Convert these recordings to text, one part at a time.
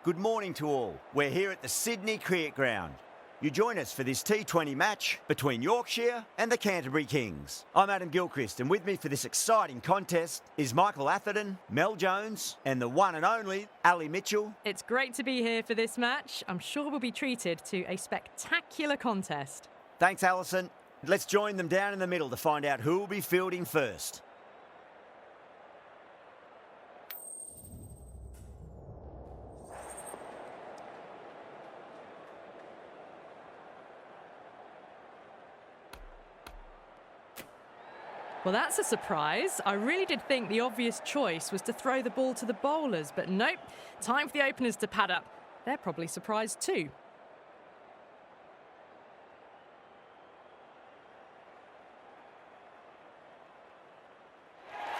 good morning to all. We're here at the Sydney Cricket Ground. You join us for this T20 match between Yorkshire and the Canterbury Kings. I'm Adam Gilchrist, and with me for this exciting contest is Michael Atherton, Mel Jones and the one and only Ali Mitchell. It's great to be here for this match. I'm sure we'll be treated to a spectacular contest. Thanks, Alison. Let's join them down in the middle to find out who will be fielding first. Well, that's a surprise. I really did think the obvious choice was to throw the ball to the bowlers, but nope. Time for the openers to pad up. They're probably surprised too.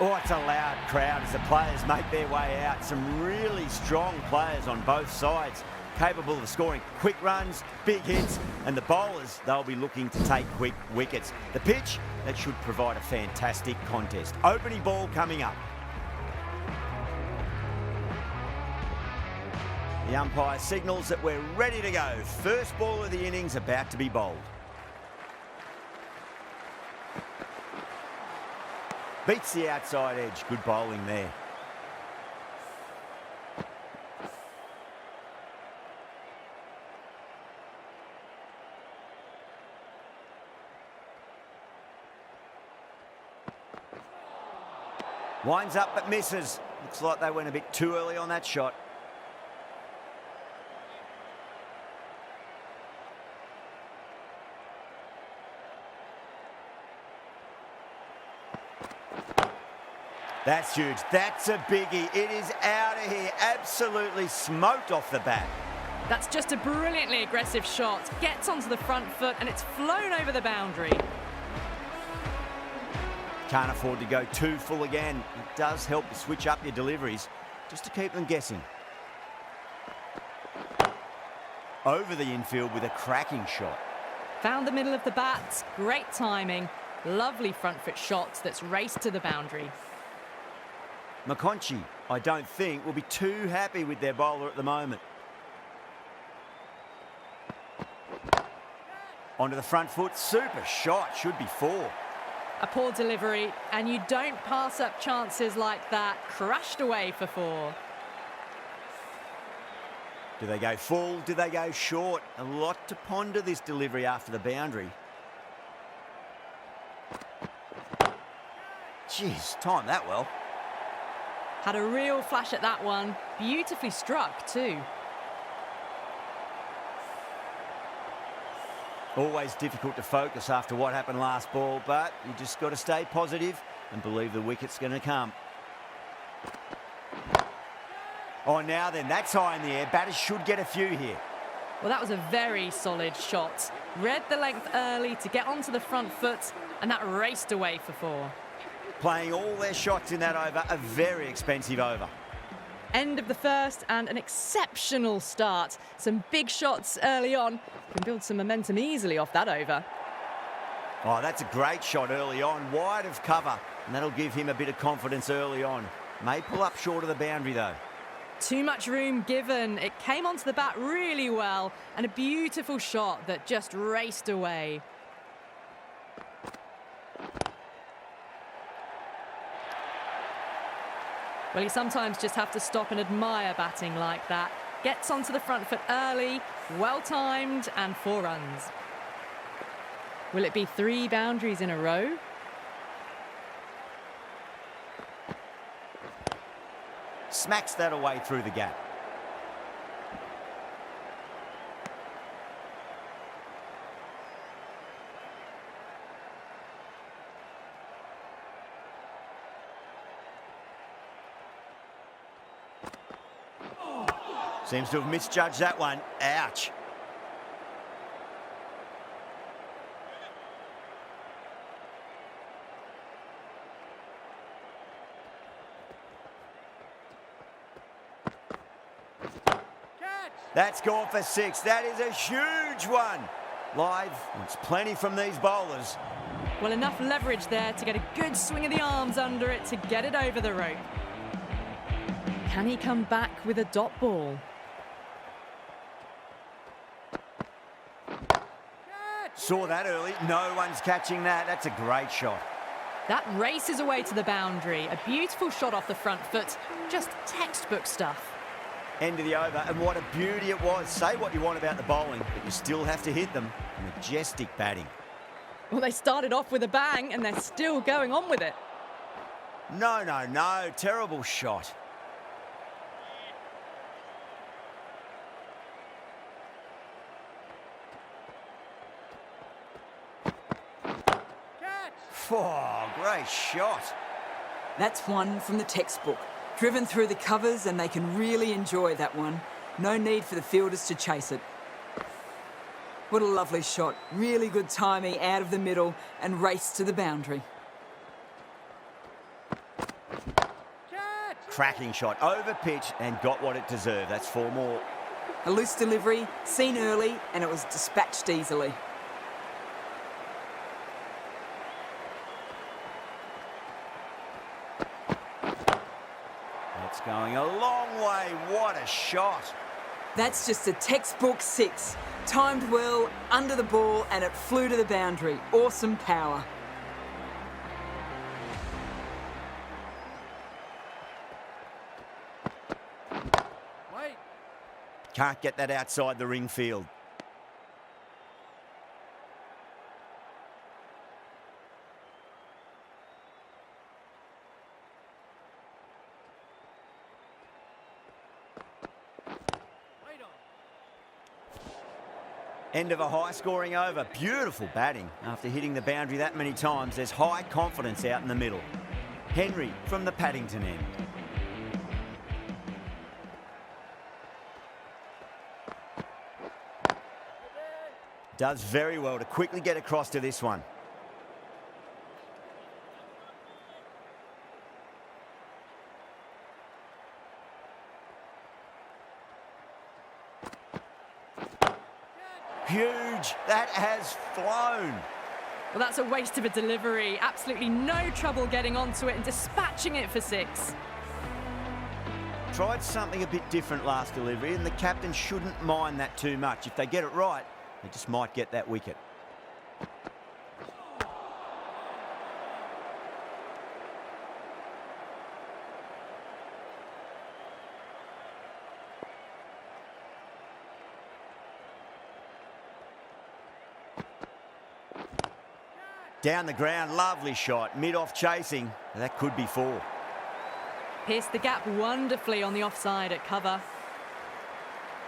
Oh, it's a loud crowd as the players make their way out. Some really strong players on both sides, capable of scoring quick runs, big hits, and the bowlers, they'll be looking to take quick wickets. The pitch, that should provide a fantastic contest. Opening ball coming up. The umpire signals that we're ready to go. First ball of the innings about to be bowled. Beats the outside edge. Good bowling there. Winds up but misses. Looks like they went a bit too early on that shot. That's huge. That's a biggie. It is out of here. Absolutely smoked off the bat. That's just a brilliantly aggressive shot. Gets onto the front foot and it's flown over the boundary. Can't afford to go too full again. It does help to switch up your deliveries just to keep them guessing. Over the infield with a cracking shot. Found the middle of the bat. Great timing. Lovely front foot shot that's raced to the boundary. McConchy, I don't think, will be too happy with their bowler at the moment. Onto the front foot. Super shot. Should be four. A poor delivery, and you don't pass up chances like that. Crashed away for four. Do they go full? Do they go short? A lot to ponder this delivery after the boundary. Jeez, timed that well. Had a real flash at that one. Beautifully struck too. Always difficult to focus after what happened last ball, but you just got to stay positive and believe the wicket's going to come. Oh, now then, that's high in the air. Batters should get a few here. Well, that was a very solid shot. Read the length early to get onto the front foot, and that raced away for four. Playing all their shots in that over, a very expensive over. End of the first and an exceptional start. Some big shots early on. Can build some momentum easily off that over. Oh, that's a great shot early on, wide of cover, and that'll give him a bit of confidence early on. May pull up short of the boundary though. Too much room given. It came onto the bat really well, and a beautiful shot that just raced away. Well, you sometimes just have to stop and admire batting like that. Gets onto the front foot early, well-timed, and 4 runs. Will it be 3 boundaries in a row? Smacks that away through the gap. Seems to have misjudged that one. Ouch. That's gone for 6. That is a huge one. Lyth wants plenty from these bowlers. Well, enough leverage there to get a good swing of the arms under it to get it over the rope. Can he come back with a dot ball? Saw that early. No one's catching that. That's a great shot. That races away to the boundary. A beautiful shot off the front foot. Just textbook stuff. End of the over, and what a beauty it was. Say what you want about the bowling, but you still have to hit them. Majestic batting. Well, they started off with a bang, and they're still going on with it. No, no, no. Terrible shot. Oh, great shot. That's one from the textbook. Driven through the covers and they can really enjoy that one. No need for the fielders to chase it. What a lovely shot. Really good timing out of the middle and race to the boundary. Cracking shot. Over pitch and got what it deserved. That's 4 more. A loose delivery, seen early, and it was dispatched easily. It's going a long way. What a shot. That's just a textbook 6. Timed well, under the ball, and it flew to the boundary. Awesome power. Wait. Can't get that outside the ring field. End of a high-scoring over. Beautiful batting. After hitting the boundary that many times, there's high confidence out in the middle. Henry from the Paddington end. Does very well to quickly get across to this one. Huge. That has flown. Well, that's a waste of a delivery. Absolutely no trouble getting onto it and dispatching it for 6. Tried something a bit different last delivery, and the captain shouldn't mind that too much. If they get it right, they just might get that wicket. Down the ground, lovely shot. Mid-off chasing. That could be 4. Pierced the gap wonderfully on the offside at cover.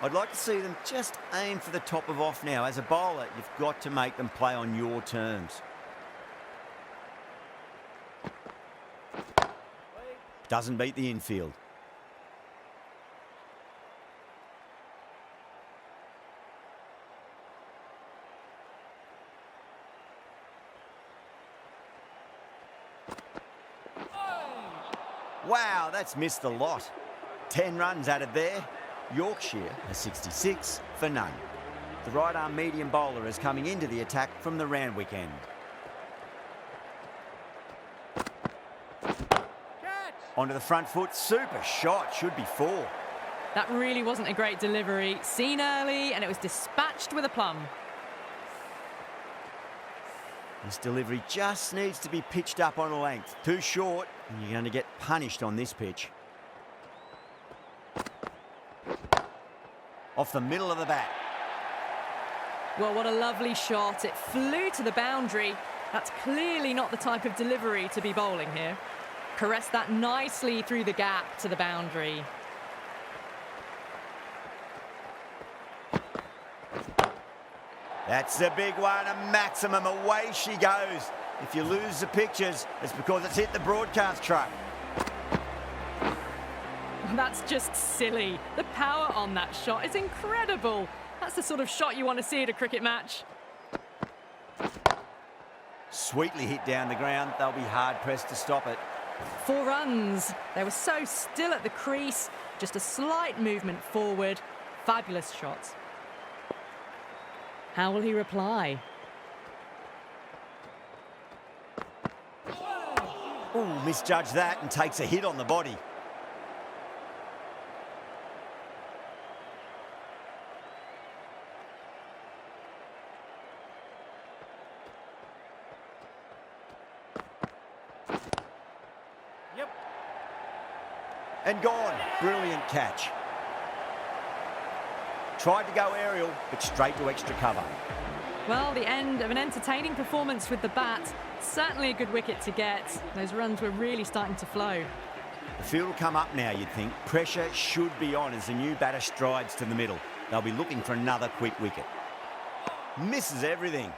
I'd like to see them just aim for the top of off now. As a bowler, you've got to make them play on your terms. Doesn't beat the infield. Wow, that's missed a lot. 10 runs added there. Yorkshire a 66 for none. The right-arm medium bowler is coming into the attack from the Randwick end. Onto the front foot, super shot, should be 4. That really wasn't a great delivery. Seen early, and it was dispatched with a plum. This delivery just needs to be pitched up on a length. Too short, and you're going to get punished on this pitch. Off the middle of the bat. Well, what a lovely shot. It flew to the boundary. That's clearly not the type of delivery to be bowling here. Caressed that nicely through the gap to the boundary. That's the big one, a maximum. Away she goes. If you lose the pictures, it's because it's hit the broadcast truck. That's just silly. The power on that shot is incredible. That's the sort of shot you want to see at a cricket match. Sweetly hit down the ground. They'll be hard-pressed to stop it. 4 runs. They were so still at the crease. Just a slight movement forward. Fabulous shot. How will he reply? Ooh, misjudged that and takes a hit on the body. And gone. Brilliant catch. Tried to go aerial, but straight to extra cover. Well, the end of an entertaining performance with the bat. Certainly a good wicket to get. Those runs were really starting to flow. The field will come up now, you'd think. Pressure should be on as the new batter strides to the middle. They'll be looking for another quick wicket. Misses everything.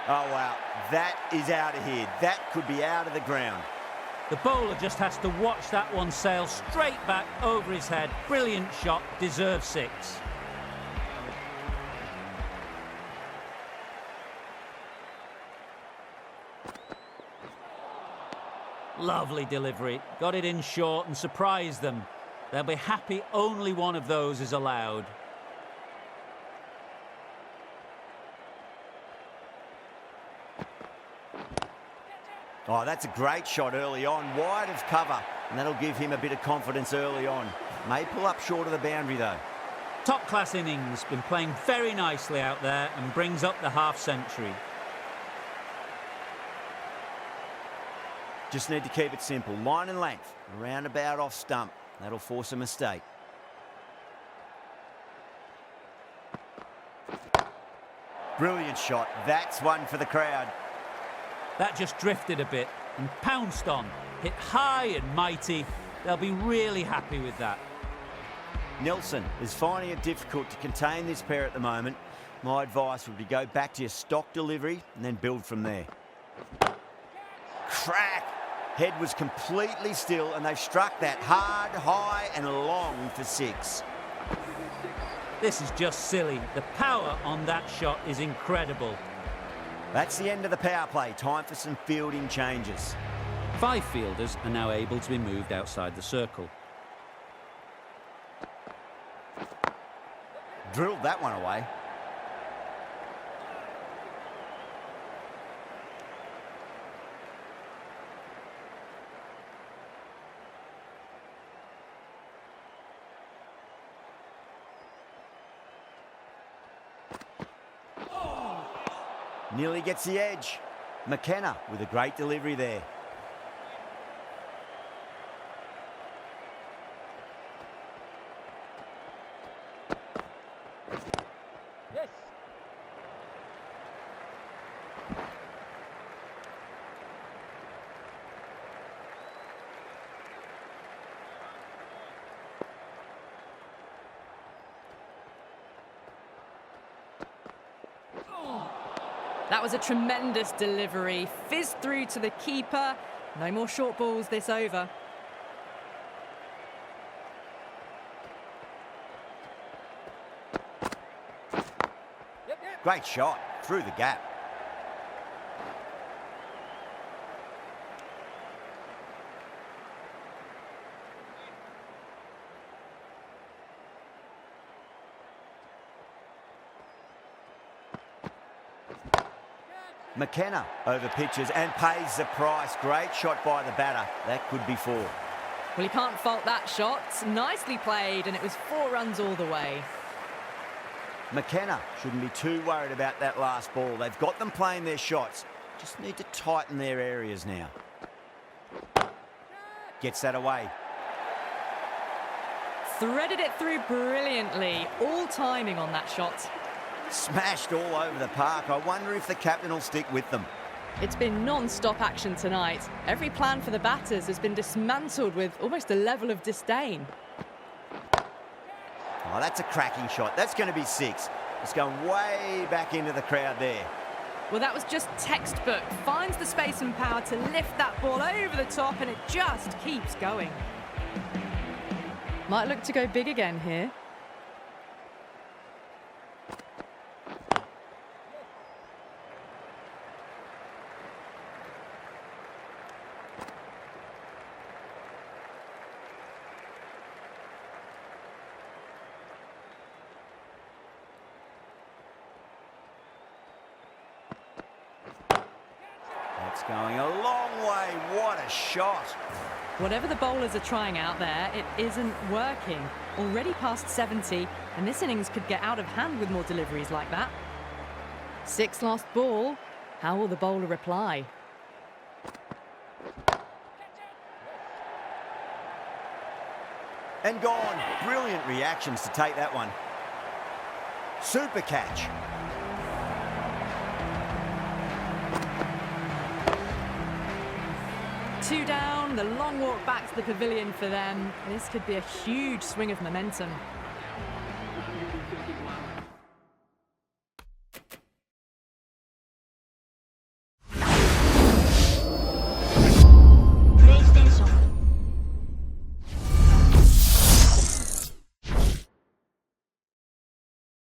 Oh, wow. That is out of here. That could be out of the ground. The bowler just has to watch that one sail straight back over his head. Brilliant shot, deserves 6. Lovely delivery. Got it in short and surprised them. They'll be happy only one of those is allowed. Oh, that's a great shot early on, wide of cover, and that'll give him a bit of confidence early on. May pull up short of the boundary, though. Top-class innings, been playing very nicely out there and brings up the half-century. Just need to keep it simple. Line and length, around about off stump. That'll force a mistake. Brilliant shot. That's one for the crowd. That just drifted a bit and pounced on. Hit high and mighty. They'll be really happy with that. Nelson is finding it difficult to contain this pair at the moment. My advice would be go back to your stock delivery and then build from there. Crack! Head was completely still and they've struck that hard, high and long for 6. This is just silly. The power on that shot is incredible. That's the end of the power play. Time for some fielding changes. 5 fielders are now able to be moved outside the circle. Drilled that one away. Nearly gets the edge. McKenna with a great delivery there. Yes. That was a tremendous delivery. Fizzed through to the keeper. No more short balls this over. Great shot through the gap. McKenna over pitches and pays the price. Great shot by the batter. That could be 4. Well, you can't fault that shot. Nicely played, and it was 4 runs all the way. McKenna shouldn't be too worried about that last ball. They've got them playing their shots. Just need to tighten their areas now. Gets that away. Threaded it through brilliantly. All timing on that shot. Smashed all over the park. I wonder if the captain will stick with them. It's been non-stop action tonight. Every plan for the batters has been dismantled with almost a level of disdain. Oh, that's a cracking shot. That's going to be 6. It's going way back into the crowd there. Well, that was just textbook. Finds the space and power to lift that ball over the top, and it just keeps going. Might look to go big again here. That's going a long way. What a shot. Whatever the bowlers are trying out there, it isn't working. Already past 70, and this innings could get out of hand with more deliveries like that. 6 lost ball. How will the bowler reply? And gone. Brilliant reactions to take that one. Super catch. Two down, the long walk back to the pavilion for them. This could be a huge swing of momentum.